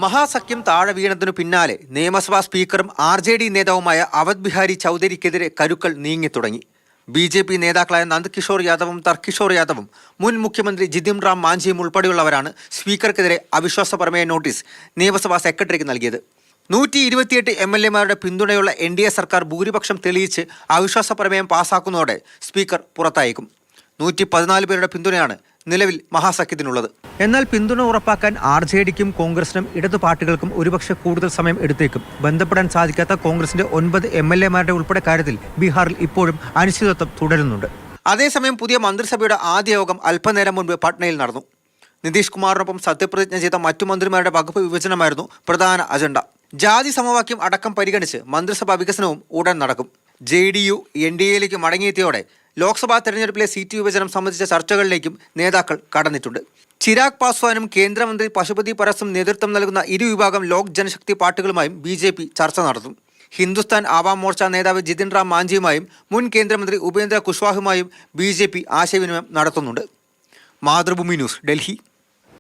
മഹാസഖ്യം താഴെ വീണതിനു പിന്നാലെ നിയമസഭാ സ്പീക്കറും RJD നേതാവുമായ അവധ് ബിഹാരി ചൗധരിക്കെതിരെ കരുക്കൾ നീങ്ങിത്തുടങ്ങി. BJP നേതാക്കളായ നന്ദ്കിഷോർ യാദവും തർക്കിഷോർ യാദവും മുൻ മുഖ്യമന്ത്രി ജിതിൻ റാം മാഞ്ചിയും ഉൾപ്പെടെയുള്ളവരാണ് സ്പീക്കർക്കെതിരെ അവിശ്വാസ പ്രമേയ നോട്ടീസ് നിയമസഭാ സെക്രട്ടറിക്ക് നൽകിയത്. 128 MLA-മാരുടെ പിന്തുണയുള്ള NDA സർക്കാർ ഭൂരിപക്ഷം തെളിയിച്ച് അവിശ്വാസ പ്രമേയം പാസാക്കുന്നതോടെ സ്പീക്കർ പുറത്തായേക്കും. 114 പേരുടെ പിന്തുണയാണ് നിലവിൽ മഹാസഖ്യത്തിനുള്ളത്. എന്നാൽ പിന്തുണ ഉറപ്പാക്കാൻ RJDക്കും കോൺഗ്രസിനും ഇടതു പാർട്ടികൾക്കും ഒരുപക്ഷെ കൂടുതൽ സമയം എടുത്തേക്കും. ബന്ധപ്പെടാൻ സാധിക്കാത്ത കോൺഗ്രസിന്റെ 9 MLA-മാരുടെ ഉൾപ്പെടെ കാര്യത്തിൽ ബീഹാറിൽ ഇപ്പോഴും അനിശ്ചിതത്വം തുടരുന്നുണ്ട്. അതേസമയം പുതിയ മന്ത്രിസഭയുടെ ആദ്യ യോഗം അല്പനേരം മുൻപ് പട്നയിൽ നടന്നു. നിതീഷ് കുമാറിനൊപ്പം സത്യപ്രതിജ്ഞ ചെയ്ത മറ്റു മന്ത്രിമാരുടെ വകുപ്പ് വിഭജനമായിരുന്നു പ്രധാന അജണ്ട. ജാതി സമവാക്യം അടക്കം പരിഗണിച്ച് മന്ത്രിസഭാ വികസനവും ഉടൻ നടക്കും. JDU NDAയിലേക്ക് മടങ്ങിയെത്തിയോടെ ലോക്സഭാ തെരഞ്ഞെടുപ്പിലെ സീറ്റ് വിഭജനം സംബന്ധിച്ച ചർച്ചകളിലേക്കും നേതാക്കൾ കടന്നിട്ടുണ്ട്. ചിരാഗ് പാസ്വാനും കേന്ദ്രമന്ത്രി പശുപതി പരസും നേതൃത്വം നൽകുന്ന ഇരുവിഭാഗം ലോക് ജനശക്തി പാർട്ടികളുമായും BJP ചർച്ച നടത്തും. ഹിന്ദുസ്ഥാൻ ആവാം മോർച്ച നേതാവ് ജിതിൻ റാം മാഞ്ചിയുമായും മുൻ കേന്ദ്രമന്ത്രി ഉപേന്ദ്ര കുശ്വാഹുമായും BJP ആശയവിനിമയം നടത്തുന്നുണ്ട്. മാതൃഭൂമി ന്യൂസ്, ഡൽഹി.